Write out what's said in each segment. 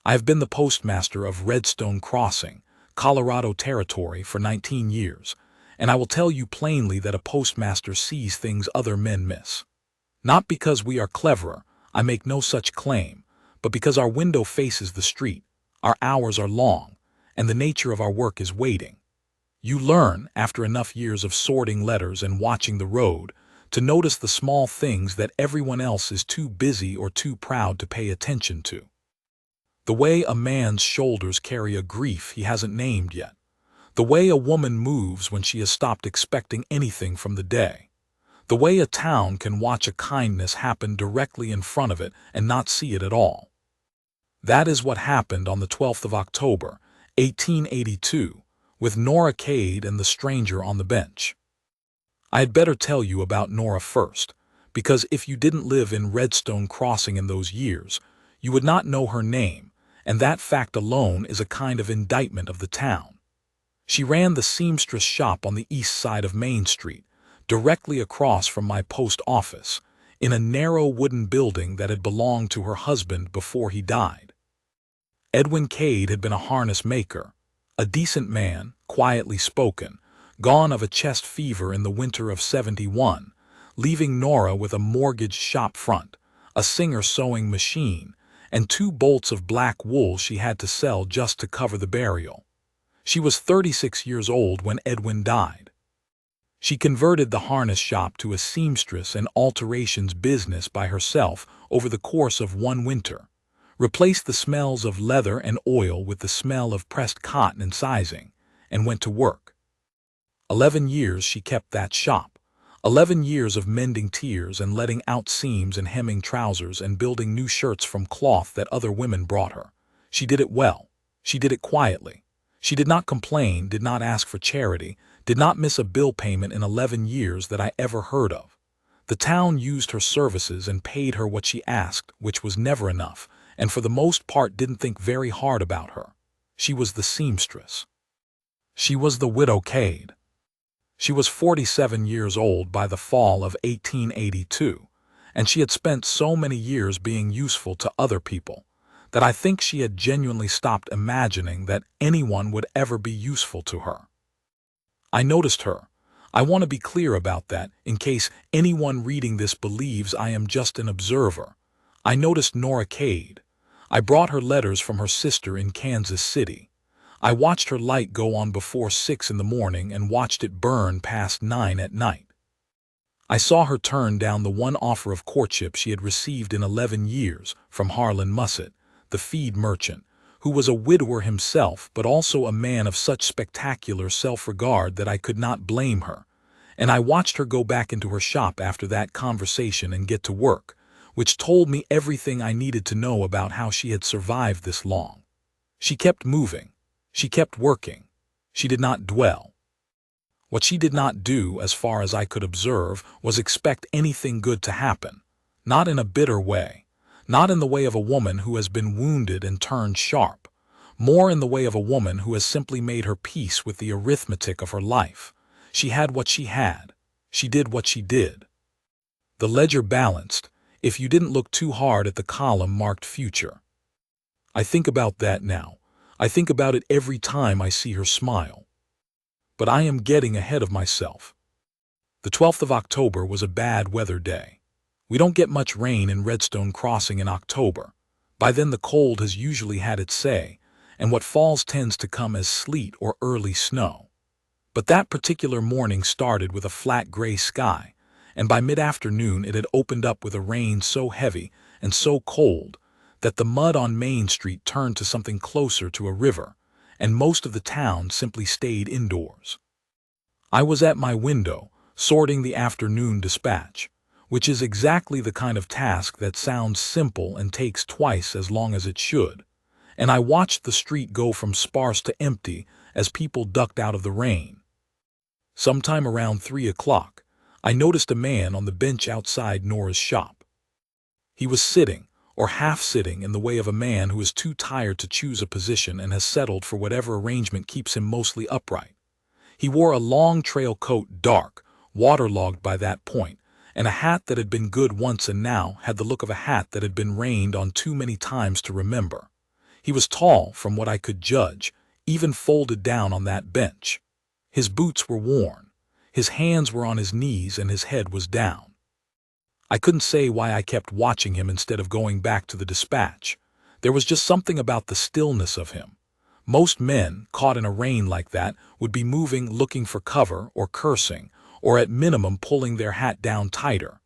I have been the postmaster of Redstone Crossing, Colorado Territory, for 19 years, and I will tell you plainly that a postmaster sees things other men miss. Not because we are cleverer, I make no such claim, but because our window faces the street, our hours are long, and the nature of our work is waiting. You learn, after enough years of sorting letters and watching the road, to notice the small things that everyone else is too busy or too proud to pay attention to. The way a man's shoulders carry a grief he hasn't named yet. The way a woman moves when she has stopped expecting anything from the day. The way a town can watch a kindness happen directly in front of it and not see it at all. That is what happened on the 12th of October, 1882, with Nora Cade and the stranger on the bench. I had better tell you about Nora first, because if you didn't live in Redstone Crossing in those years, you would not know her name, and that fact alone is a kind of indictment of the town. She ran the seamstress shop on the east side of Main Street, directly across from my post office, in a narrow wooden building that had belonged to her husband before he died. Edwin Cade had been a harness maker, a decent man, quietly spoken, gone of a chest fever in the winter of '71, leaving Nora with a mortgaged shop front, a Singer sewing machine, and 2 bolts of black wool she had to sell just to cover the burial. She was 36 years old when Edwin died. She converted the harness shop to a seamstress and alterations business by herself over the course of one winter, replaced the smells of leather and oil with the smell of pressed cotton and sizing, and went to work. 11 years she kept that shop, 11 years of mending tears and letting out seams and hemming trousers and building new shirts from cloth that other women brought her. She did it well. She did it quietly. She did not complain, did not ask for charity, did not miss a bill payment in 11 years that I ever heard of. The town used her services and paid her what she asked, which was never enough, and for the most part didn't think very hard about her. She was the seamstress. She was the widow Cade. She was 47 years old by the fall of 1882, and she had spent so many years being useful to other people that I think she had genuinely stopped imagining that anyone would ever be useful to her. I noticed her. I want to be clear about that, in case anyone reading this believes I am just an observer. I noticed Nora Cade. I brought her letters from her sister in Kansas City. I watched her light go on before 6 in the morning and watched it burn past 9 at night. I saw her turn down the one offer of courtship she had received in 11 years from Harlan Mussett, the feed merchant, who was a widower himself but also a man of such spectacular self-regard that I could not blame her, and I watched her go back into her shop after that conversation and get to work, which told me everything I needed to know about how she had survived this long. She kept moving. She kept working. She did not dwell. What she did not do, as far as I could observe, was expect anything good to happen, not in a bitter way. Not in the way of a woman who has been wounded and turned sharp, more in the way of a woman who has simply made her peace with the arithmetic of her life. She had what she had. She did what she did. The ledger balanced, if you didn't look too hard at the column marked future. I think about that now. I think about it every time I see her smile. But I am getting ahead of myself. The 12th of October was a bad weather day. We don't get much rain in Redstone Crossing in October. By then the cold has usually had its say, and what falls tends to come as sleet or early snow. But that particular morning started with a flat gray sky, and by mid-afternoon it had opened up with a rain so heavy and so cold that the mud on Main Street turned to something closer to a river, and most of the town simply stayed indoors. I was at my window, sorting the afternoon dispatch, which is exactly the kind of task that sounds simple and takes twice as long as it should, and I watched the street go from sparse to empty as people ducked out of the rain. Sometime around 3 o'clock, I noticed a man on the bench outside Nora's shop. He was sitting, or half-sitting, in the way of a man who is too tired to choose a position and has settled for whatever arrangement keeps him mostly upright. He wore a long trail coat, dark, waterlogged by that point, and a hat that had been good once and now had the look of a hat that had been rained on too many times to remember. He was tall, from what I could judge, even folded down on that bench. His boots were worn. His hands were on his knees and his head was down. I couldn't say why I kept watching him instead of going back to the dispatch. There was just something about the stillness of him. Most men, caught in a rain like that, would be moving, looking for cover, or cursing, or at minimum pulling their hat down tighter.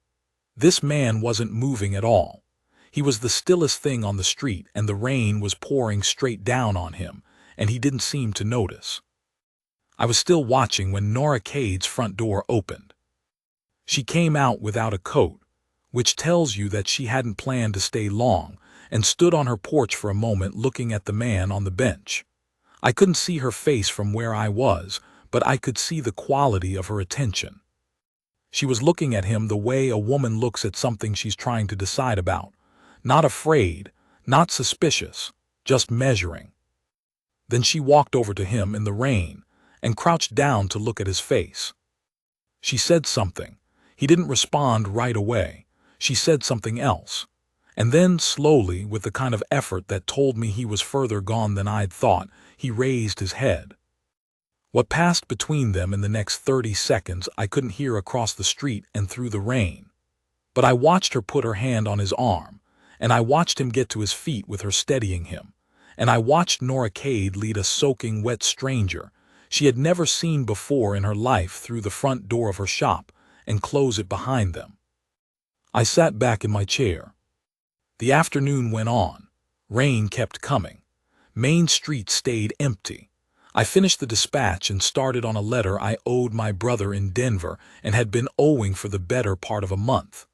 This man wasn't moving at all. He was the stillest thing on the street, and the rain was pouring straight down on him, and he didn't seem to notice. I was still watching when Nora Cade's front door opened. She came out without a coat, which tells you that she hadn't planned to stay long, and stood on her porch for a moment looking at the man on the bench. I couldn't see her face from where I was, but I could see the quality of her attention. She was looking at him the way a woman looks at something she's trying to decide about. Not afraid, not suspicious, just measuring. Then she walked over to him in the rain and crouched down to look at his face. She said something. He didn't respond right away. She said something else. And then, slowly, with the kind of effort that told me he was further gone than I'd thought, he raised his head. What passed between them in the next 30 seconds I couldn't hear across the street and through the rain. But I watched her put her hand on his arm, and I watched him get to his feet with her steadying him, and I watched Nora Cade lead a soaking wet stranger she had never seen before in her life through the front door of her shop and close it behind them. I sat back in my chair. The afternoon went on. Rain kept coming. Main Street stayed empty. I finished the dispatch and started on a letter I owed my brother in Denver and had been owing for the better part of a month.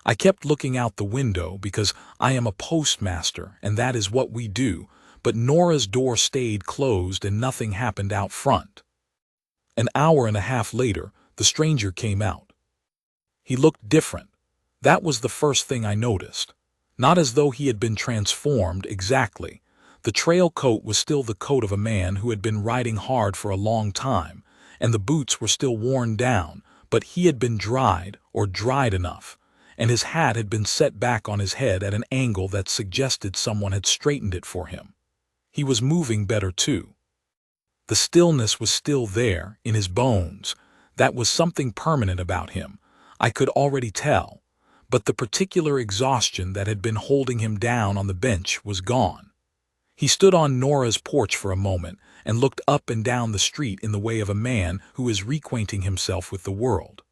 I kept looking out the window because I am a postmaster and that is what we do, but Nora's door stayed closed and nothing happened out front. An hour and a half later, the stranger came out. He looked different. That was the first thing I noticed. Not as though he had been transformed exactly. The trail coat was still the coat of a man who had been riding hard for a long time, and the boots were still worn down, but he had been dried, or dried enough, and his hat had been set back on his head at an angle that suggested someone had straightened it for him. He was moving better too. The stillness was still there, in his bones. That was something permanent about him. I could already tell. But the particular exhaustion that had been holding him down on the bench was gone. He stood on Nora's porch for a moment and looked up and down the street in the way of a man who is reacquainting himself with the world.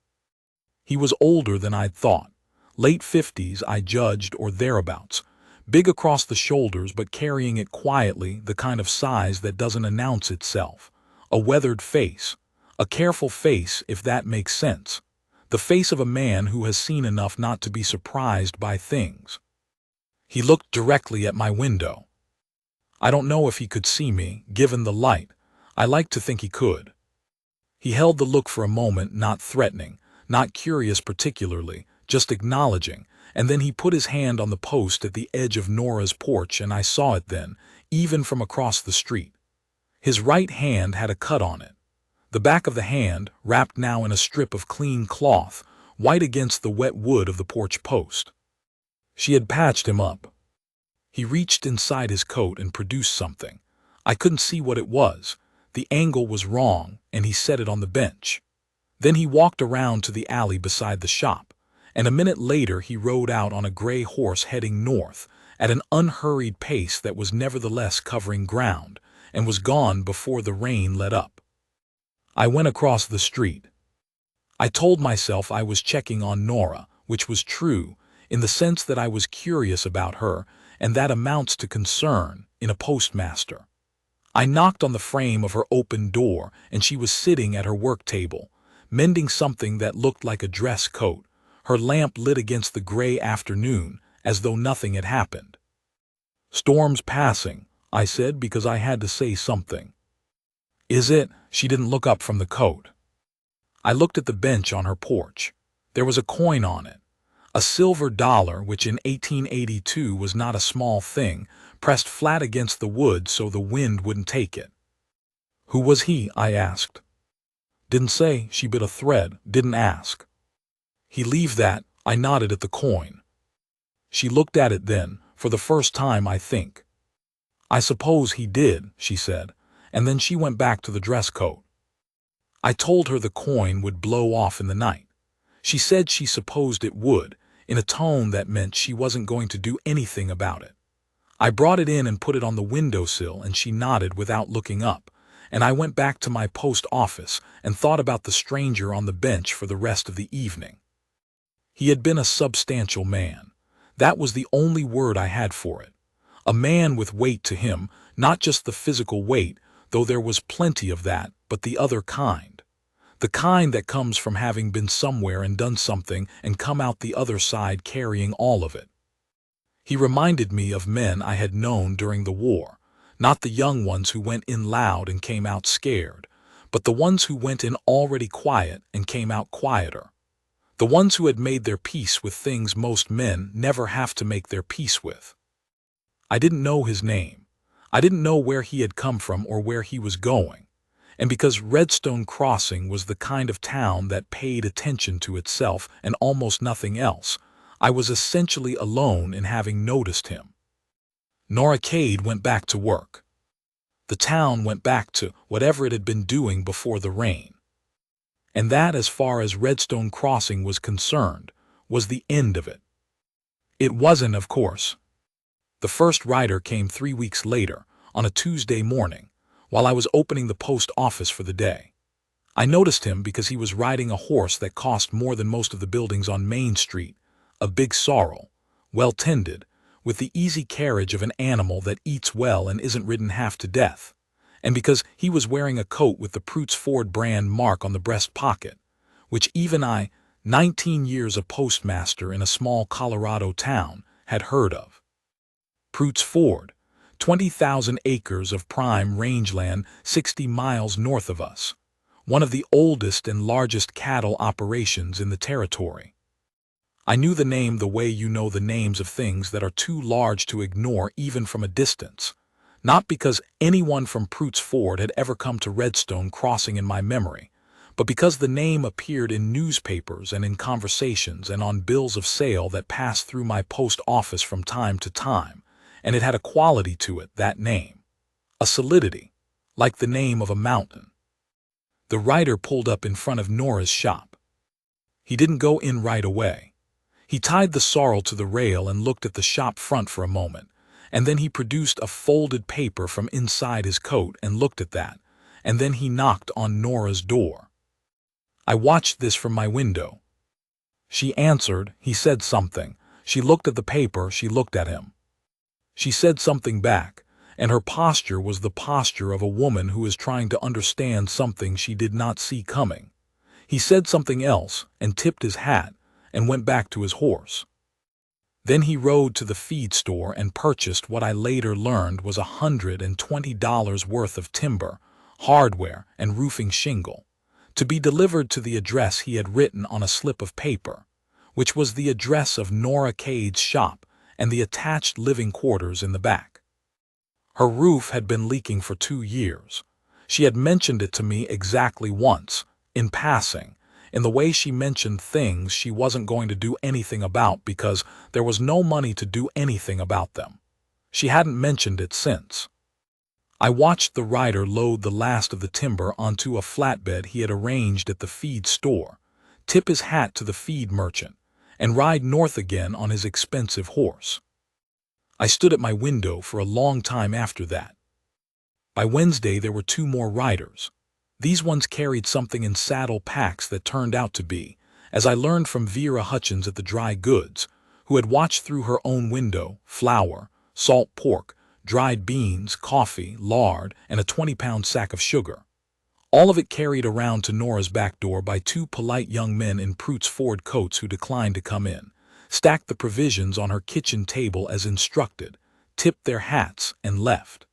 He was older than I'd thought. Late 50s, I judged, or thereabouts. Big across the shoulders but carrying it quietly, the kind of size that doesn't announce itself. A weathered face. A careful face, if that makes sense. The face of a man who has seen enough not to be surprised by things. He looked directly at my window. I don't know if he could see me, given the light. I like to think he could. He held the look for a moment, not threatening, not curious particularly, just acknowledging, and then he put his hand on the post at the edge of Nora's porch, and I saw it then, even from across the street. His right hand had a cut on it. The back of the hand, wrapped now in a strip of clean cloth, white against the wet wood of the porch post. She had patched him up. He reached inside his coat and produced something. I couldn't see what it was. The angle was wrong, and he set it on the bench. Then he walked around to the alley beside the shop, and a minute later he rode out on a gray horse heading north, at an unhurried pace that was nevertheless covering ground, and was gone before the rain let up. I went across the street. I told myself I was checking on Nora, which was true, in the sense that I was curious about her, and that amounts to concern in a postmaster. I knocked on the frame of her open door, and she was sitting at her work table, mending something that looked like a dress coat, her lamp lit against the gray afternoon, as though nothing had happened. "Storm's passing," I said, because I had to say something. "Is it?" She didn't look up from the coat. I looked at the bench on her porch. There was a coin on it. A silver dollar, which in 1882 was not a small thing, pressed flat against the wood so the wind wouldn't take it. "Who was he?" I asked. "Didn't say." She bit a thread. "Didn't ask." "He leave that." I nodded at the coin. She looked at it then, for the first time I think. "I suppose he did," she said, and then she went back to the dress coat. I told her the coin would blow off in the night. She said she supposed it would, in a tone that meant she wasn't going to do anything about it. I brought it in and put it on the windowsill, and she nodded without looking up, and I went back to my post office and thought about the stranger on the bench for the rest of the evening. He had been a substantial man. That was the only word I had for it. A man with weight to him, not just the physical weight, though there was plenty of that, but the other kind. The kind that comes from having been somewhere and done something and come out the other side carrying all of it. He reminded me of men I had known during the war, not the young ones who went in loud and came out scared, but the ones who went in already quiet and came out quieter. The ones who had made their peace with things most men never have to make their peace with. I didn't know his name. I didn't know where he had come from or where he was going. And because Redstone Crossing was the kind of town that paid attention to itself and almost nothing else, I was essentially alone in having noticed him. Nora Cade went back to work. The town went back to whatever it had been doing before the rain. And that, as far as Redstone Crossing was concerned, was the end of it. It wasn't, of course. The first rider came 3 weeks later, on a Tuesday morning, while I was opening the post office for the day. I noticed him because he was riding a horse that cost more than most of the buildings on Main Street, a big sorrel, well-tended, with the easy carriage of an animal that eats well and isn't ridden half to death, and because he was wearing a coat with the Proots Ford brand mark on the breast pocket, which even I, 19 years a postmaster in a small Colorado town, had heard of. Proots Ford, 20,000 acres of prime rangeland 60 miles north of us, one of the oldest and largest cattle operations in the territory. I knew the name the way you know the names of things that are too large to ignore even from a distance, not because anyone from Proots Ford had ever come to Redstone Crossing in my memory, but because the name appeared in newspapers and in conversations and on bills of sale that passed through my post office from time to time, and it had a quality to it, that name, a solidity, like the name of a mountain. The rider pulled up in front of Nora's shop. He didn't go in right away. He tied the sorrel to the rail and looked at the shop front for a moment, and then he produced a folded paper from inside his coat and looked at that, and then he knocked on Nora's door. I watched this from my window. She answered, he said something. She looked at the paper, she looked at him. She said something back, and her posture was the posture of a woman who is trying to understand something she did not see coming. He said something else and tipped his hat and went back to his horse. Then he rode to the feed store and purchased what I later learned was $120 worth of timber, hardware, and roofing shingle, to be delivered to the address he had written on a slip of paper, which was the address of Nora Cade's shop and the attached living quarters in the back. Her roof had been leaking for 2 years. She had mentioned it to me exactly once, in passing, in the way she mentioned things she wasn't going to do anything about because there was no money to do anything about them. She hadn't mentioned it since. I watched the rider load the last of the timber onto a flatbed he had arranged at the feed store, tip his hat to the feed merchant, and ride north again on his expensive horse. I stood at my window for a long time after that. By Wednesday there were 2 more riders. These ones carried something in saddle packs that turned out to be, as I learned from Vera Hutchins at the dry goods, who had watched through her own window, flour, salt pork, dried beans, coffee, lard, and a 20-pound sack of sugar. All of it carried around to Nora's back door by 2 polite young men in Proots Ford coats who declined to come in, stacked the provisions on her kitchen table as instructed, tipped their hats, and left.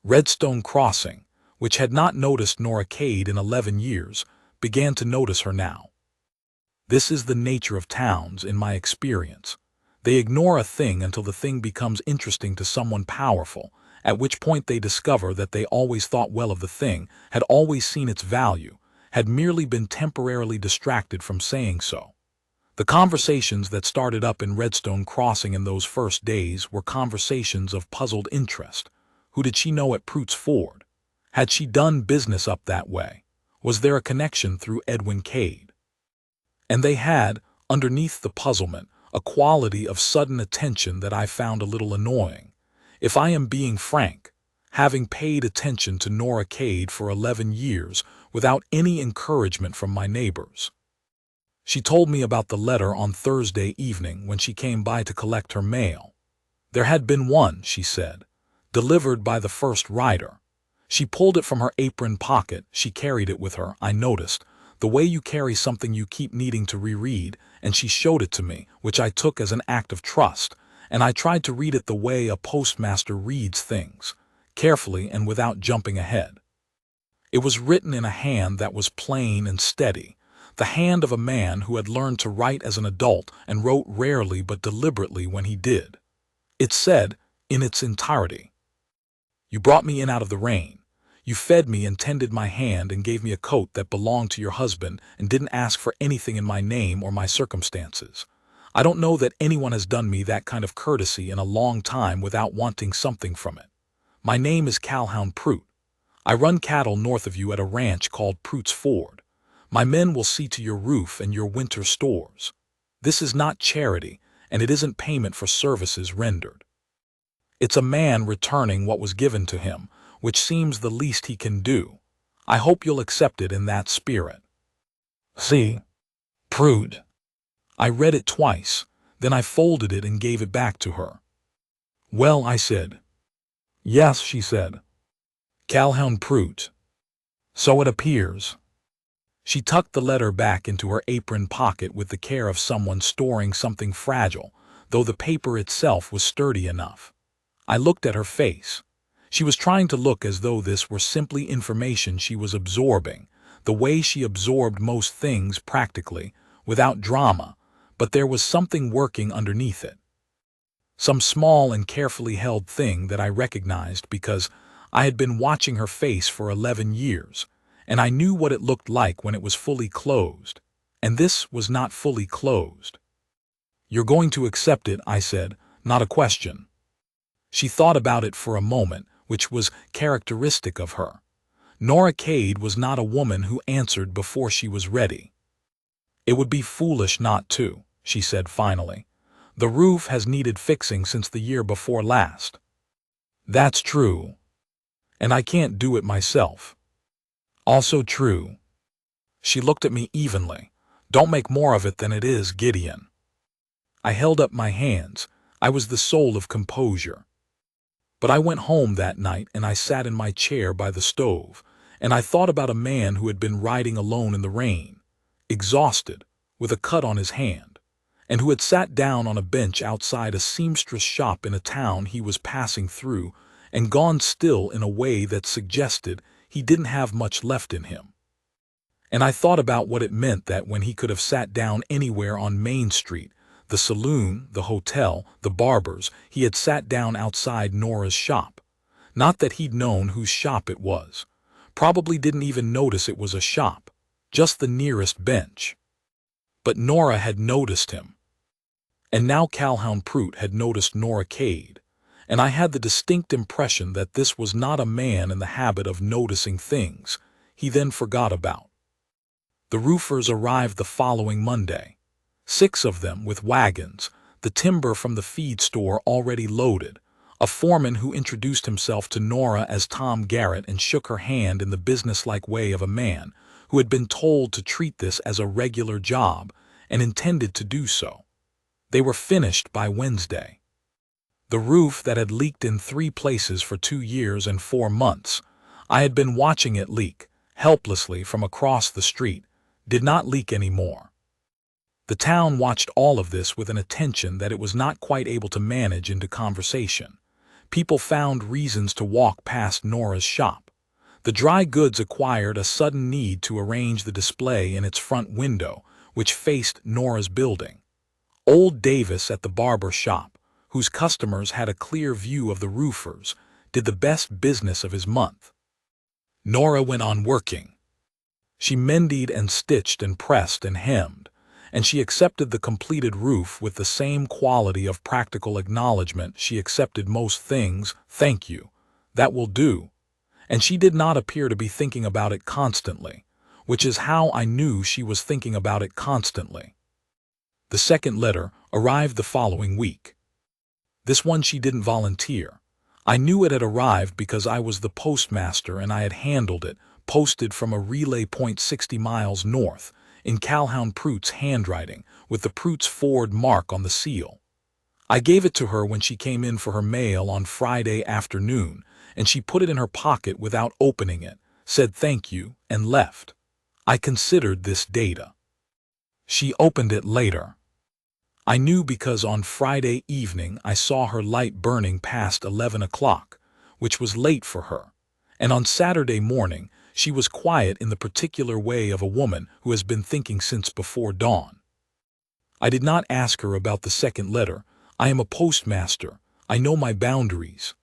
Redstone Crossing, which had not noticed Nora Cade in 11 years, began to notice her now. This is the nature of towns, in my experience. They ignore a thing until the thing becomes interesting to someone powerful, at which point they discover that they always thought well of the thing, had always seen its value, had merely been temporarily distracted from saying so. The conversations that started up in Redstone Crossing in those first days were conversations of puzzled interest. Who did she know at Prout's Ford? Had she done business up that way? Was there a connection through Edwin Cade? And they had, underneath the puzzlement, a quality of sudden attention that I found a little annoying. If I am being frank, having paid attention to Nora Cade for 11 years without any encouragement from my neighbors. She told me about the letter on Thursday evening when she came by to collect her mail. There had been one, she said, delivered by the first rider. She pulled it from her apron pocket. She carried it with her, I noticed, the way you carry something you keep needing to reread, and she showed it to me, which I took as an act of trust, and I tried to read it the way a postmaster reads things, carefully and without jumping ahead. It was written in a hand that was plain and steady, the hand of a man who had learned to write as an adult and wrote rarely but deliberately when he did. It said, in its entirety, "You brought me in out of the rain. You fed me and tended my hand and gave me a coat that belonged to your husband and didn't ask for anything in my name or my circumstances. I don't know that anyone has done me that kind of courtesy in a long time without wanting something from it. My name is Calhoun Prout. I run cattle north of you at a ranch called Prout's Ford. My men will see to your roof and your winter stores. This is not charity, and it isn't payment for services rendered. It's a man returning what was given to him, which seems the least he can do. I hope you'll accept it in that spirit." See? Prout. I read it twice, then I folded it and gave it back to her. "Well," I said. "Yes," she said. "Calhoun Prout. So it appears." She tucked the letter back into her apron pocket with the care of someone storing something fragile, though the paper itself was sturdy enough. I looked at her face. She was trying to look as though this were simply information she was absorbing, the way she absorbed most things practically, without drama, but there was something working underneath it. Some small and carefully held thing that I recognized because I had been watching her face for 11 years, and I knew what it looked like when it was fully closed, and this was not fully closed. "You're going to accept it," I said, "not a question." She thought about it for a moment, which was characteristic of her. Nora Cade was not a woman who answered before she was ready. "It would be foolish not to," she said finally. "The roof has needed fixing since the year before last." "That's true. And I can't do it myself." "Also true." She looked at me evenly. "Don't make more of it than it is, Gideon." I held up my hands. I was the soul of composure. But I went home that night and I sat in my chair by the stove, and I thought about a man who had been riding alone in the rain, exhausted, with a cut on his hand, and who had sat down on a bench outside a seamstress shop in a town he was passing through and gone still in a way that suggested he didn't have much left in him. And I thought about what it meant that when he could have sat down anywhere on Main Street, the saloon, the hotel, the barber's, he had sat down outside Nora's shop. Not that he'd known whose shop it was. Probably didn't even notice it was a shop, just the nearest bench. But Nora had noticed him. And now Calhoun Prout had noticed Nora Cade, and I had the distinct impression that this was not a man in the habit of noticing things he then forgot about. The roofers arrived the following Monday. 6 of them with wagons, the timber from the feed store already loaded, a foreman who introduced himself to Nora as Tom Garrett and shook her hand in the businesslike way of a man who had been told to treat this as a regular job and intended to do so. They were finished by Wednesday. The roof that had leaked in 3 places for 2 years and 4 months, I had been watching it leak, helplessly from across the street, did not leak anymore. The town watched all of this with an attention that it was not quite able to manage into conversation. People found reasons to walk past Nora's shop. The dry goods acquired a sudden need to arrange the display in its front window, which faced Nora's building. Old Davis at the barber shop, whose customers had a clear view of the roofers, did the best business of his month. Nora went on working. She mended and stitched and pressed and hemmed, and she accepted the completed roof with the same quality of practical acknowledgement she accepted most things, thank you, That will do. And she did not appear to be thinking about it constantly, which is how I knew she was thinking about it constantly. The second letter arrived the following week. This one she didn't volunteer. I knew it had arrived because I was the postmaster and I had handled it, posted from a relay point 60 miles north, in Calhoun Pruitt's handwriting, with the Pruitt's Ford mark on the seal. I gave it to her when she came in for her mail on Friday afternoon, and she put it in her pocket without opening it, said thank you, and left. I considered this data. She opened it later. I knew because on Friday evening I saw her light burning past 11 o'clock, which was late for her, and on Saturday morning she was quiet in the particular way of a woman who has been thinking since before dawn. I did not ask her about the second letter. I am a postmaster. I know my boundaries.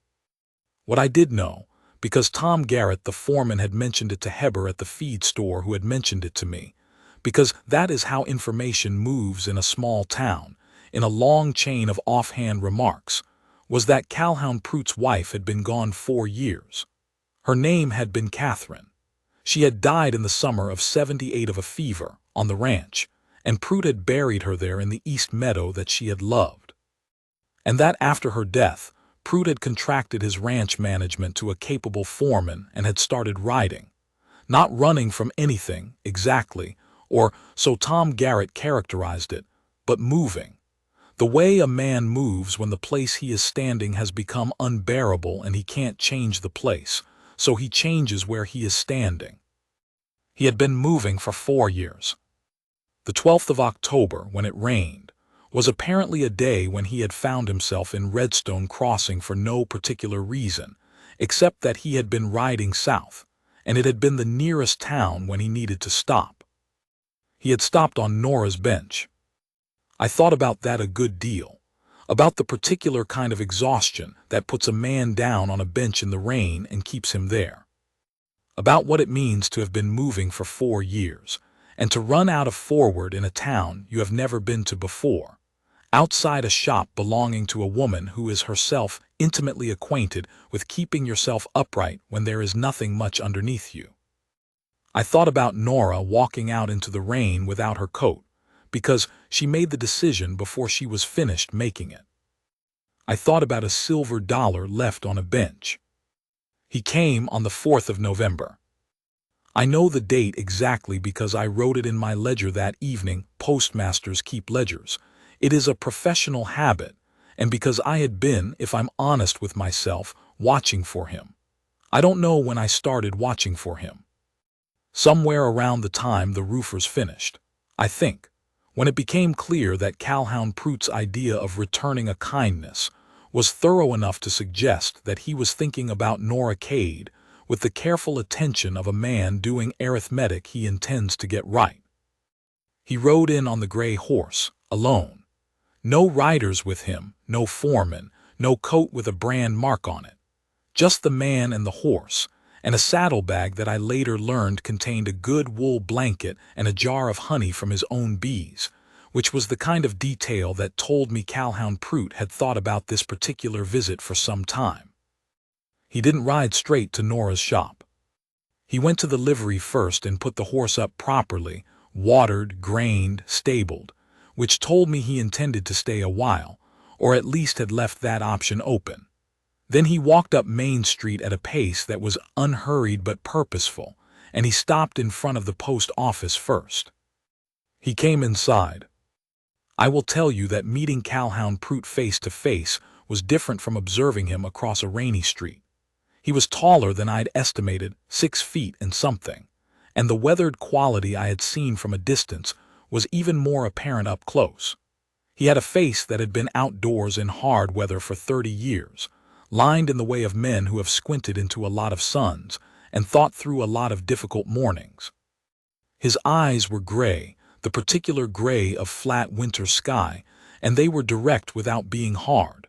What I did know, because Tom Garrett the foreman had mentioned it to Heber at the feed store who had mentioned it to me, because that is how information moves in a small town, in a long chain of offhand remarks, was that Calhoun Pruitt's wife had been gone 4 years. Her name had been Catherine. She had died in the summer of '78 of a fever, on the ranch, and Pruitt had buried her there in the east meadow that she had loved. And that after her death, Pruitt had contracted his ranch management to a capable foreman and had started riding. Not running from anything, exactly, or so Tom Garrett characterized it, but moving. The way a man moves when the place he is standing has become unbearable and he can't change the place, so he changes where he is standing. He had been moving for 4 years. The 12th of October, when it rained, was apparently a day when he had found himself in Redstone Crossing for no particular reason, except that he had been riding south, and it had been the nearest town when he needed to stop. He had stopped on Nora's bench. I thought about that a good deal, about the particular kind of exhaustion that puts a man down on a bench in the rain and keeps him there. About what it means to have been moving for 4 years, and to run out of forward in a town you have never been to before, outside a shop belonging to a woman who is herself intimately acquainted with keeping yourself upright when there is nothing much underneath you. I thought about Nora walking out into the rain without her coat, because she made the decision before she was finished making it. I thought about a silver dollar left on a bench. He came on the 4th of November. I know the date exactly because I wrote it in my ledger that evening. Postmasters keep ledgers. It is a professional habit, and because I had been, if I'm honest with myself, watching for him. I don't know when I started watching for him. Somewhere around the time the roofers finished, I think, when it became clear that Calhoun Pruitt's idea of returning a kindness was thorough enough to suggest that he was thinking about Nora Cade with the careful attention of a man doing arithmetic he intends to get right. He rode in on the gray horse, alone. No riders with him, no foreman, no coat with a brand mark on it. Just the man and the horse, and a saddlebag that I later learned contained a good wool blanket and a jar of honey from his own bees, which was the kind of detail that told me Calhoun Pruitt had thought about this particular visit for some time. He didn't ride straight to Nora's shop. He went to the livery first and put the horse up properly, watered, grained, stabled, which told me he intended to stay a while, or at least had left that option open. Then he walked up Main Street at a pace that was unhurried but purposeful, and he stopped in front of the post office first. He came inside. I will tell you that meeting Calhoun Pruitt face to face was different from observing him across a rainy street. He was taller than I'd estimated, 6 feet and something, and the weathered quality I had seen from a distance was even more apparent up close. He had a face that had been outdoors in hard weather for 30 years, lined in the way of men who have squinted into a lot of suns and thought through a lot of difficult mornings. His eyes were gray, the particular gray of flat winter sky, and they were direct without being hard.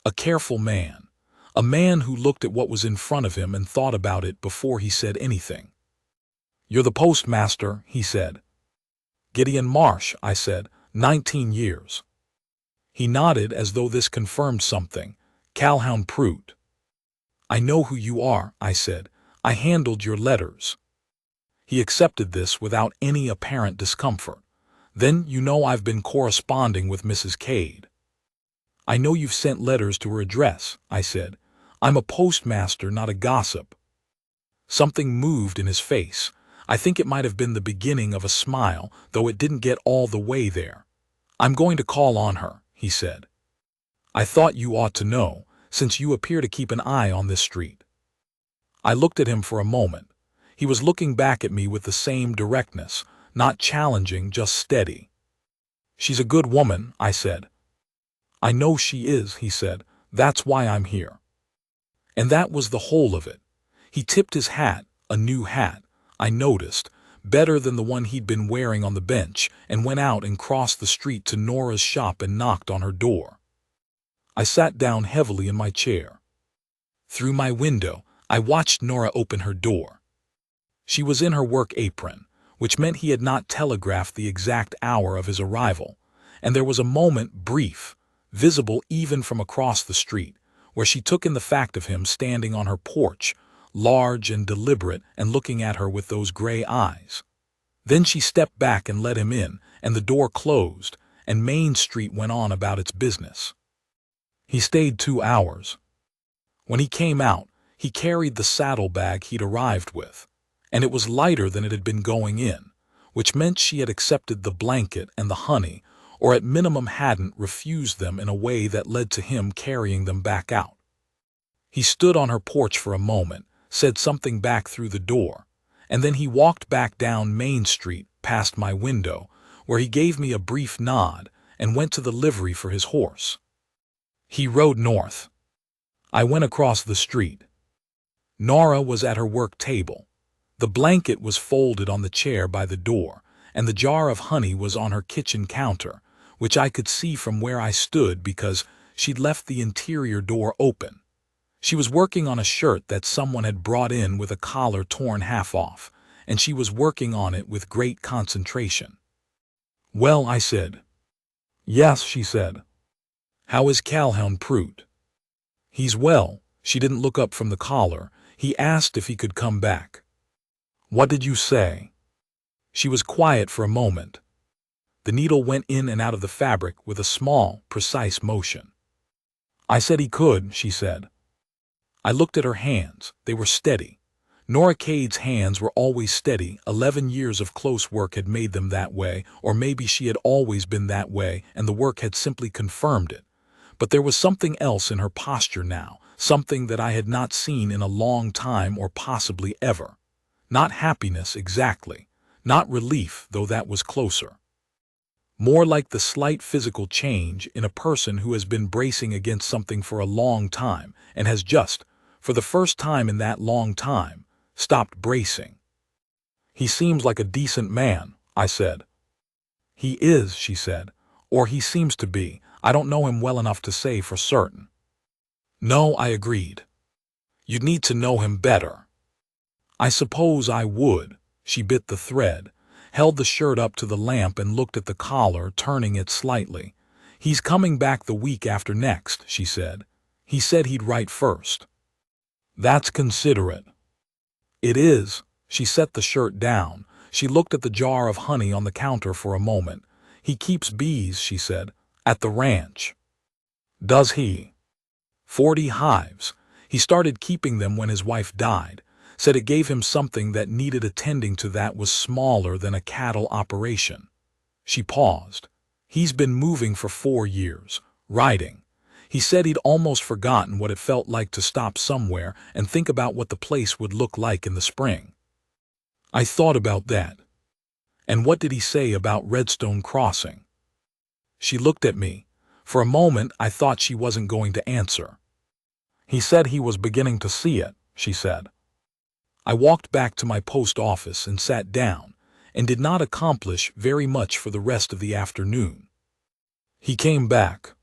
A careful man, a man who looked at what was in front of him and thought about it before he said anything. "You're the postmaster," he said. "Gideon Marsh," I said, 19 years. He nodded as though this confirmed something. "Calhoun Pruitt." I know who you are, I said. I handled your letters. He accepted this without any apparent discomfort. Then you know I've been corresponding with Mrs. Cade. I know you've sent letters to her address, I said. I'm a postmaster, not a gossip. Something moved in his face. I think it might have been the beginning of a smile, though it didn't get all the way there. I'm going to call on her, he said. I thought you ought to know, since you appear to keep an eye on this street. I looked at him for a moment. He was looking back at me with the same directness, not challenging, just steady. She's a good woman, I said. I know she is, he said. That's why I'm here. And that was the whole of it. He tipped his hat, a new hat, I noticed, better than the one he'd been wearing on the bench, and went out and crossed the street to Nora's shop and knocked on her door. I sat down heavily in my chair. Through my window, I watched Nora open her door. She was in her work apron, which meant he had not telegraphed the exact hour of his arrival, and there was a moment, brief, visible even from across the street, where she took in the fact of him standing on her porch, large and deliberate, and looking at her with those gray eyes. Then she stepped back and let him in, and the door closed, and Main Street went on about its business. He stayed 2 hours. When he came out, he carried the saddlebag he'd arrived with, and it was lighter than it had been going in, which meant she had accepted the blanket and the honey, or at minimum hadn't refused them in a way that led to him carrying them back out. He stood on her porch for a moment, said something back through the door, and then he walked back down Main Street past my window, where he gave me a brief nod and went to the livery for his horse. He rode north. I went across the street. Nora was at her work table. The blanket was folded on the chair by the door, and the jar of honey was on her kitchen counter, which I could see from where I stood because she'd left the interior door open. She was working on a shirt that someone had brought in with a collar torn half off, and she was working on it with great concentration. "Well," I said. "Yes," she said. "How is Calhoun Prout?" "He's well." She didn't look up from the collar. He asked if he could come back. "What did you say?" She was quiet for a moment. The needle went in and out of the fabric with a small, precise motion. "I said he could," she said. I looked at her hands. They were steady. Nora Cade's hands were always steady. 11 years of close work had made them that way, or maybe she had always been that way and the work had simply confirmed it. But there was something else in her posture now, something that I had not seen in a long time or possibly ever. Not happiness exactly, not relief, though that was closer. More like the slight physical change in a person who has been bracing against something for a long time and has just, for the first time in that long time, stopped bracing. "He seems like a decent man," I said. "He is," she said. "Or he seems to be. I don't know him well enough to say for certain." "No," I agreed. "You'd need to know him better." "I suppose I would." She bit the thread, held the shirt up to the lamp and looked at the collar, turning it slightly. "He's coming back the week after next," she said. "He said he'd write first." "That's considerate." "It is." She set the shirt down. She looked at the jar of honey on the counter for a moment. "He keeps bees," she said, "at the ranch." "Does he?" 40 hives. He started keeping them when his wife died. Said it gave him something that needed attending to that was smaller than a cattle operation. She paused. "He's been moving for 4 years, writing. He said he'd almost forgotten what it felt like to stop somewhere and think about what the place would look like in the spring." I thought about that. "And what did he say about Redstone Crossing?" She looked at me. For a moment I thought she wasn't going to answer. "He said he was beginning to see it," she said. I walked back to my post office and sat down, and did not accomplish very much for the rest of the afternoon. He came back.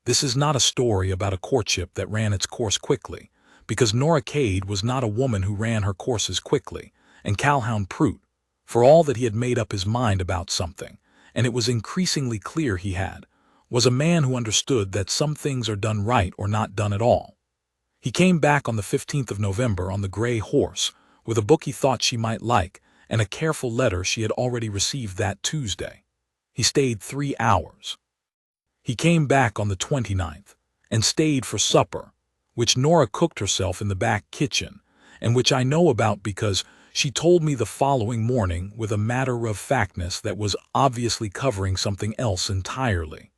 This is not a story about a courtship that ran its course quickly, because Nora Cade was not a woman who ran her courses quickly, and Calhoun Prout, for all that he had made up his mind about something, and it was increasingly clear he had, was a man who understood that some things are done right or not done at all. He came back on the 15th of November on the gray horse, with a book he thought she might like, and a careful letter she had already received that Tuesday. He stayed 3 hours. He came back on the 29th, and stayed for supper, which Nora cooked herself in the back kitchen, and which I know about because she told me the following morning with a matter-of-factness that was obviously covering something else entirely.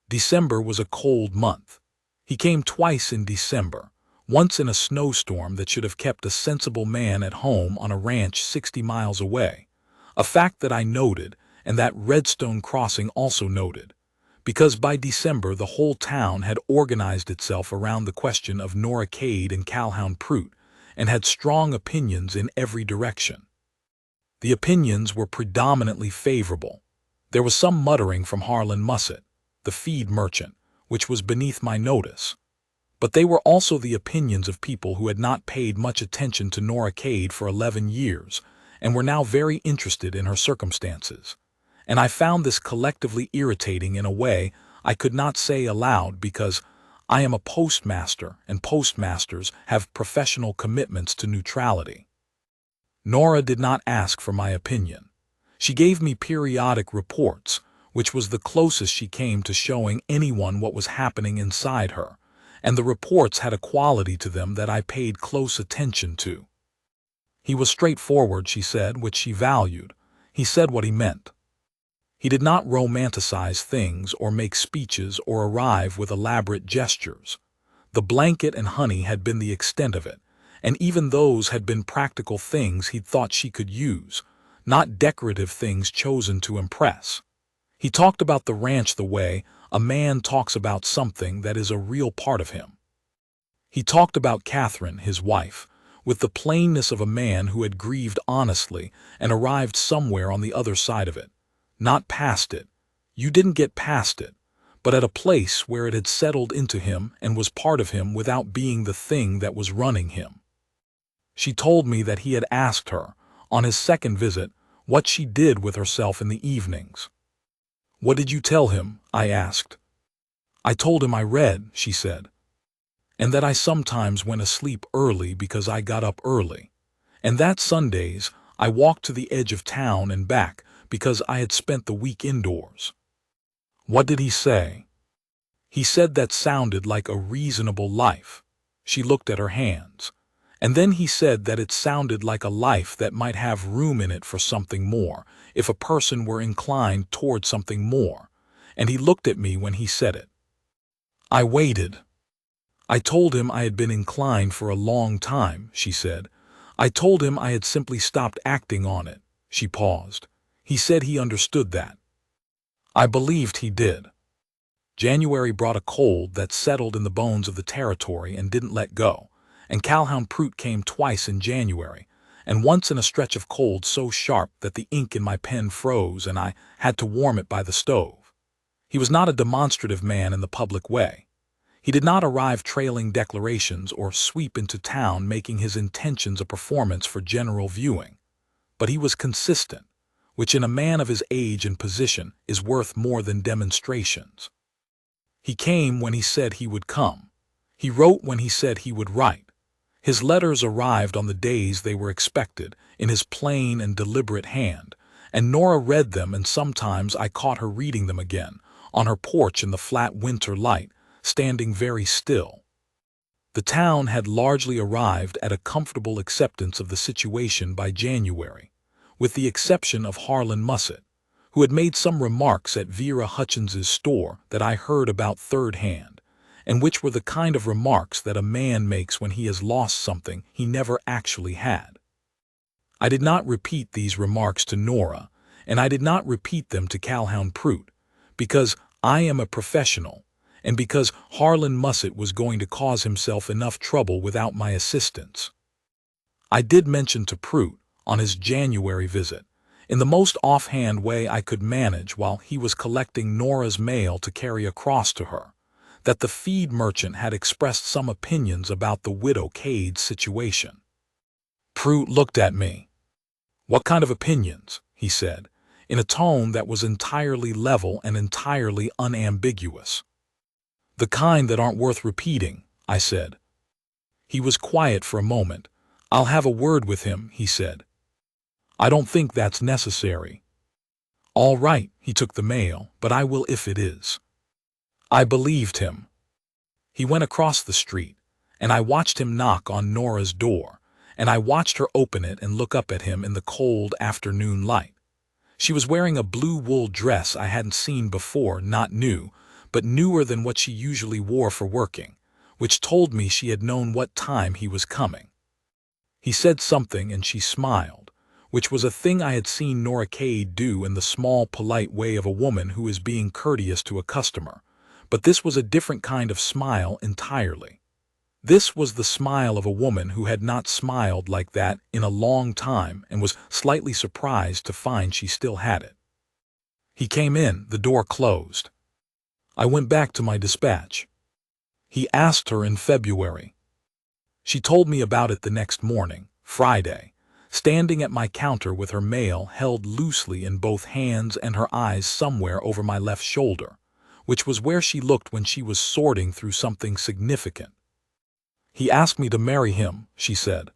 December was a cold month. He came twice in December, once in a snowstorm that should have kept a sensible man at home on a ranch 60 miles away, a fact that I noted and that Redstone Crossing also noted, because by December the whole town had organized itself around the question of Nora Cade and Calhoun Prout, and had strong opinions in every direction. The opinions were predominantly favorable. There was some muttering from Harlan Musset, the feed merchant, which was beneath my notice. But they were also the opinions of people who had not paid much attention to Nora Cade for 11 years, and were now very interested in her circumstances. And I found this collectively irritating in a way I could not say aloud because I am a postmaster, and postmasters have professional commitments to neutrality. Nora did not ask for my opinion. She gave me periodic reports, which was the closest she came to showing anyone what was happening inside her, and the reports had a quality to them that I paid close attention to. He was straightforward, she said, which she valued. He said what he meant. He did not romanticize things or make speeches or arrive with elaborate gestures. The blanket and honey had been the extent of it, and even those had been practical things he'd thought she could use, not decorative things chosen to impress. He talked about the ranch the way a man talks about something that is a real part of him. He talked about Catherine, his wife, with the plainness of a man who had grieved honestly and arrived somewhere on the other side of it. Not past it. You didn't get past it, but at a place where it had settled into him and was part of him without being the thing that was running him. She told me that he had asked her, on his second visit, what she did with herself in the evenings. "What did you tell him?" I asked. "I told him I read," she said, "and that I sometimes went asleep early because I got up early, and that Sundays I walked to the edge of town and back because I had spent the week indoors." "What did he say?" "He said that sounded like a reasonable life." She looked at her hands. "And then he said that it sounded like a life that might have room in it for something more, if a person were inclined toward something more, and he looked at me when he said it." I waited. "I told him I had been inclined for a long time," she said. "I told him I had simply stopped acting on it." She paused. "He said he understood that." I believed he did. January brought a cold that settled in the bones of the territory and didn't let go, and Calhoun Prout came twice in January, and once in a stretch of cold so sharp that the ink in my pen froze and I had to warm it by the stove. He was not a demonstrative man in the public way. He did not arrive trailing declarations or sweep into town making his intentions a performance for general viewing, but he was consistent, which in a man of his age and position is worth more than demonstrations. He came when he said he would come. He wrote when he said he would write. His letters arrived on the days they were expected, in his plain and deliberate hand, and Nora read them, and sometimes I caught her reading them again, on her porch in the flat winter light, standing very still. The town had largely arrived at a comfortable acceptance of the situation by January, with the exception of Harlan Musset, who had made some remarks at Vera Hutchins's store that I heard about third hand, and which were the kind of remarks that a man makes when he has lost something he never actually had. I did not repeat these remarks to Nora, and I did not repeat them to Calhoun Prout, because I am a professional, and because Harlan Musset was going to cause himself enough trouble without my assistance. I did mention to Prout, on his January visit, in the most offhand way I could manage while he was collecting Nora's mail to carry across to her, that the feed merchant had expressed some opinions about the widow Cade's situation. Prout looked at me. "What kind of opinions?" he said, in a tone that was entirely level and entirely unambiguous. "The kind that aren't worth repeating," I said. He was quiet for a moment. "I'll have a word with him," he said. "I don't think that's necessary." "All right," he took the mail, "but I will if it is." I believed him. He went across the street, and I watched him knock on Nora's door, and I watched her open it and look up at him in the cold afternoon light. She was wearing a blue wool dress I hadn't seen before, not new, but newer than what she usually wore for working, which told me she had known what time he was coming. He said something and she smiled, which was a thing I had seen Nora Cade do in the small, polite way of a woman who is being courteous to a customer, but this was a different kind of smile entirely. This was the smile of a woman who had not smiled like that in a long time and was slightly surprised to find she still had it. He came in, the door closed. I went back to my dispatch. He asked her in February. She told me about it the next morning, Friday, standing at my counter with her mail held loosely in both hands and her eyes somewhere over my left shoulder, which was where she looked when she was sorting through something significant. "He asked me to marry him," she said.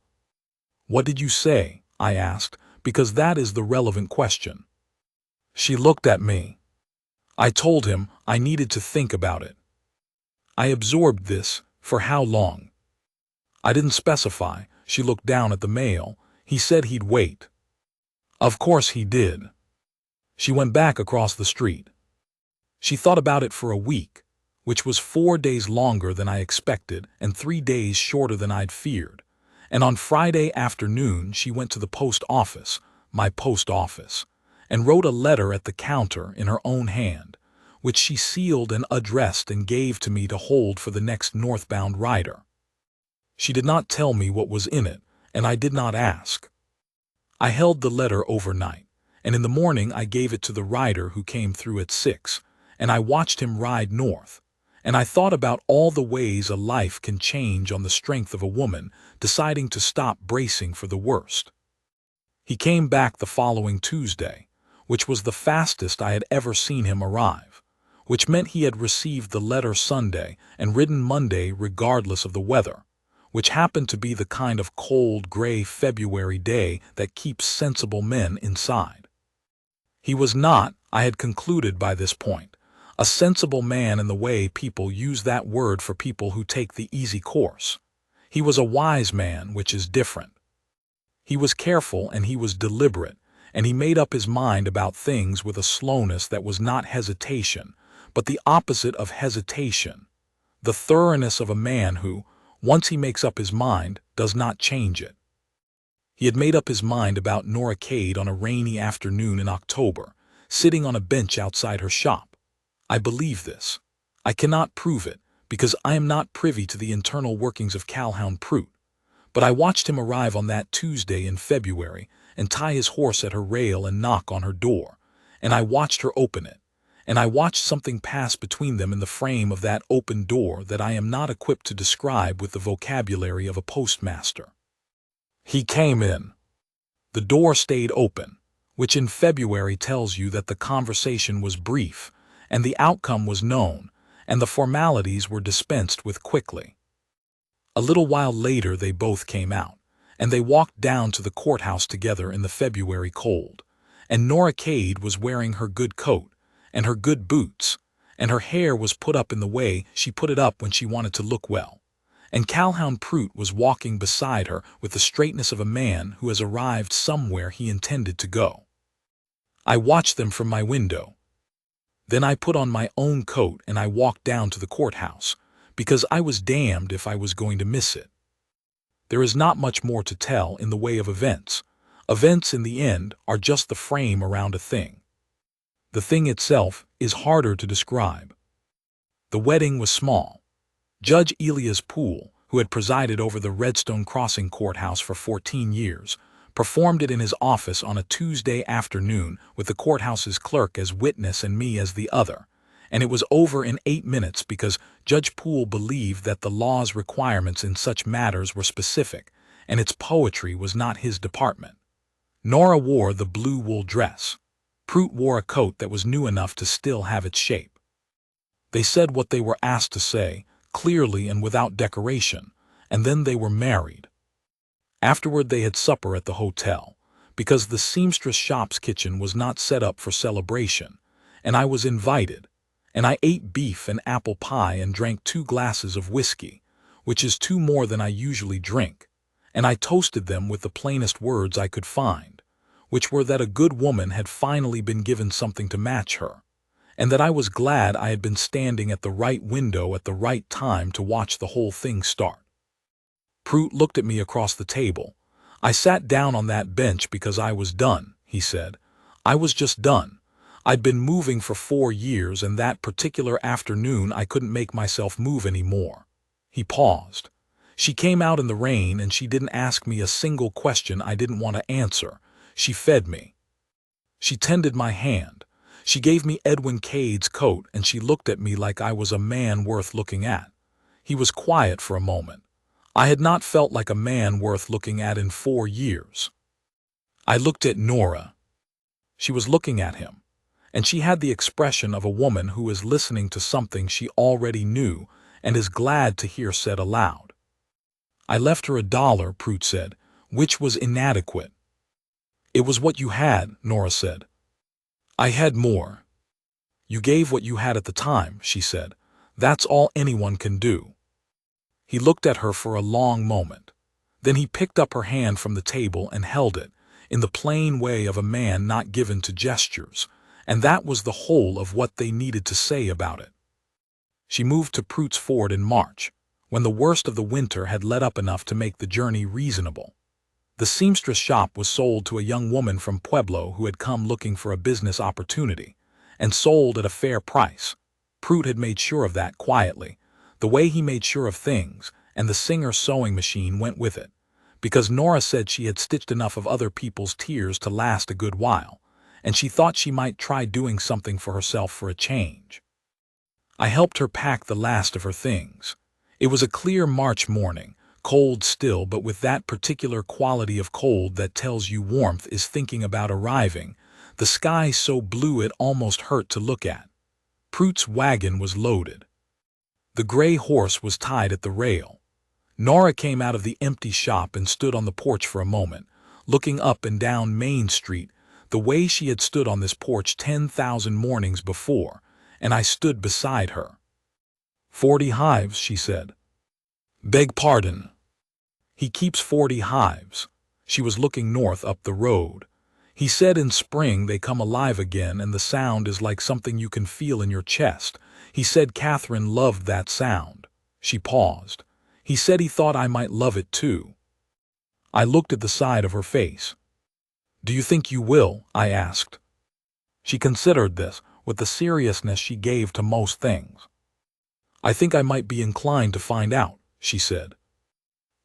"What did you say?" I asked, because that is the relevant question. She looked at me. I told him I needed to think about it. I absorbed this. For how long? I didn't specify. She looked down at the mail. He said he'd wait. Of course he did. She went back across the street. She thought about it for a week, which was 4 days longer than I expected and 3 days shorter than I'd feared. And on Friday afternoon she went to the post office, my post office, and wrote a letter at the counter in her own hand, which she sealed and addressed and gave to me to hold for the next northbound rider. She did not tell me what was in it, and I did not ask. I held the letter overnight, and in the morning I gave it to the rider who came through at 6, and I watched him ride north, and I thought about all the ways a life can change on the strength of a woman deciding to stop bracing for the worst. He came back the following Tuesday, which was the fastest I had ever seen him arrive, which meant he had received the letter Sunday and ridden Monday regardless of the weather, which happened to be the kind of cold, gray February day that keeps sensible men inside. He was not, I had concluded by this point, a sensible man in the way people use that word for people who take the easy course. He was a wise man, which is different. He was careful and he was deliberate, and he made up his mind about things with a slowness that was not hesitation, but the opposite of hesitation, the thoroughness of a man who, once he makes up his mind, does not change it. He had made up his mind about Nora Cade on a rainy afternoon in October, sitting on a bench outside her shop. I believe this. I cannot prove it, because I am not privy to the internal workings of Calhoun Prout, but I watched him arrive on that Tuesday in February and tie his horse at her rail and knock on her door, and I watched her open it, and I watched something pass between them in the frame of that open door that I am not equipped to describe with the vocabulary of a postmaster. He came in. The door stayed open, which in February tells you that the conversation was brief, and the outcome was known, and the formalities were dispensed with quickly. A little while later they both came out, and they walked down to the courthouse together in the February cold, and Nora Cade was wearing her good coat, and her good boots, and her hair was put up in the way she put it up when she wanted to look well, and Calhoun Prout was walking beside her with the straightness of a man who has arrived somewhere he intended to go. I watched them from my window. Then I put on my own coat and I walked down to the courthouse, because I was damned if I was going to miss it. There is not much more to tell in the way of events. Events in the end are just the frame around a thing. The thing itself is harder to describe. The wedding was small. Judge Elias Poole, who had presided over the Redstone Crossing Courthouse for 14 years, performed it in his office on a Tuesday afternoon with the courthouse's clerk as witness and me as the other, and it was over in 8 minutes because Judge Poole believed that the law's requirements in such matters were specific, and its poetry was not his department. Nora wore the blue wool dress. Prout wore a coat that was new enough to still have its shape. They said what they were asked to say, clearly and without decoration, and then they were married. Afterward they had supper at the hotel, because the seamstress shop's kitchen was not set up for celebration, and I was invited, and I ate beef and apple pie and drank 2 glasses of whiskey, which is 2 more than I usually drink, and I toasted them with the plainest words I could find, which were that a good woman had finally been given something to match her, and that I was glad I had been standing at the right window at the right time to watch the whole thing start. Prout looked at me across the table. I sat down on that bench because I was done, he said. I was just done. I'd been moving for 4 years, and that particular afternoon I couldn't make myself move anymore. He paused. She came out in the rain, and she didn't ask me a single question I didn't want to answer. She fed me. She tended my hand. She gave me Edwin Cade's coat, and she looked at me like I was a man worth looking at. He was quiet for a moment. I had not felt like a man worth looking at in 4 years. I looked at Nora. She was looking at him, and she had the expression of a woman who is listening to something she already knew and is glad to hear said aloud. I left her $1, Prout said, which was inadequate. It was what you had, Nora said. I had more. You gave what you had at the time, she said. That's all anyone can do. He looked at her for a long moment. Then he picked up her hand from the table and held it, in the plain way of a man not given to gestures, and that was the whole of what they needed to say about it. She moved to Prout's Ford in March, when the worst of the winter had let up enough to make the journey reasonable. The seamstress shop was sold to a young woman from Pueblo who had come looking for a business opportunity, and sold at a fair price. Prout had made sure of that quietly, the way he made sure of things, and the Singer sewing machine went with it, because Nora said she had stitched enough of other people's tears to last a good while, and she thought she might try doing something for herself for a change. I helped her pack the last of her things. It was a clear March morning, cold still, but with that particular quality of cold that tells you warmth is thinking about arriving, the sky so blue it almost hurt to look at. Prout's wagon was loaded. The gray horse was tied at the rail. Nora came out of the empty shop and stood on the porch for a moment, looking up and down Main Street, the way she had stood on this porch 10,000 mornings before, and I stood beside her. 40 hives, she said. Beg pardon. He keeps 40 hives. She was looking north up the road. He said in spring they come alive again, and the sound is like something you can feel in your chest. He said Catherine loved that sound. She paused. He said he thought I might love it too. I looked at the side of her face. Do you think you will? I asked. She considered this with the seriousness she gave to most things. I think I might be inclined to find out, she said.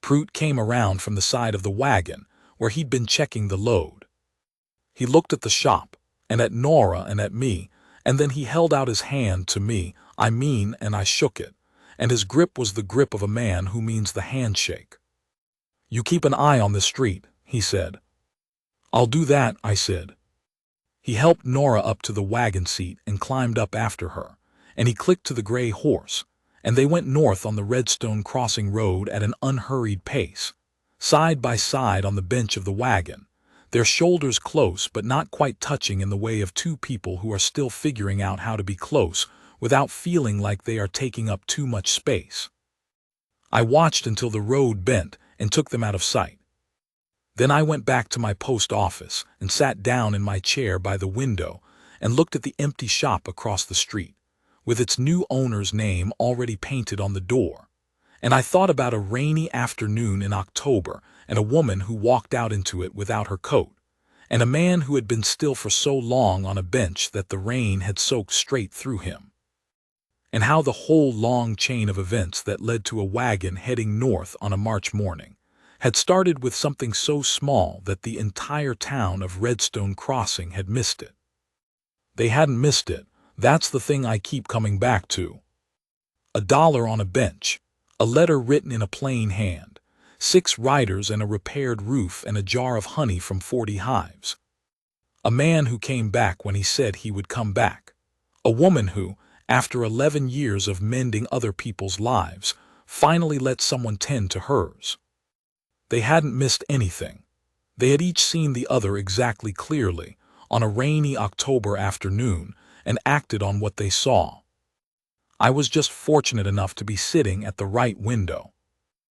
Prout came around from the side of the wagon, where he'd been checking the load. He looked at the shop, and at Nora and at me, and then he held out his hand to me, and I shook it, and his grip was the grip of a man who means the handshake. You keep an eye on the street, he said. I'll do that, I said. He helped Nora up to the wagon seat and climbed up after her, and he clicked to the gray horse, and they went north on the Redstone Crossing Road at an unhurried pace, side by side on the bench of the wagon, their shoulders close but not quite touching in the way of 2 people who are still figuring out how to be close without feeling like they are taking up too much space. I watched until the road bent and took them out of sight. Then I went back to my post office and sat down in my chair by the window and looked at the empty shop across the street, with its new owner's name already painted on the door, and I thought about a rainy afternoon in October and a woman who walked out into it without her coat, and a man who had been still for so long on a bench that the rain had soaked straight through him, and how the whole long chain of events that led to a wagon heading north on a March morning had started with something so small that the entire town of Redstone Crossing had missed it. They hadn't missed it. That's the thing I keep coming back to. $1 on a bench, a letter written in a plain hand, 6 riders and a repaired roof and a jar of honey from 40 hives. A man who came back when he said he would come back. A woman who, after 11 years of mending other people's lives, finally let someone tend to hers. They hadn't missed anything. They had each seen the other exactly clearly, on a rainy October afternoon, and acted on what they saw. I was just fortunate enough to be sitting at the right window.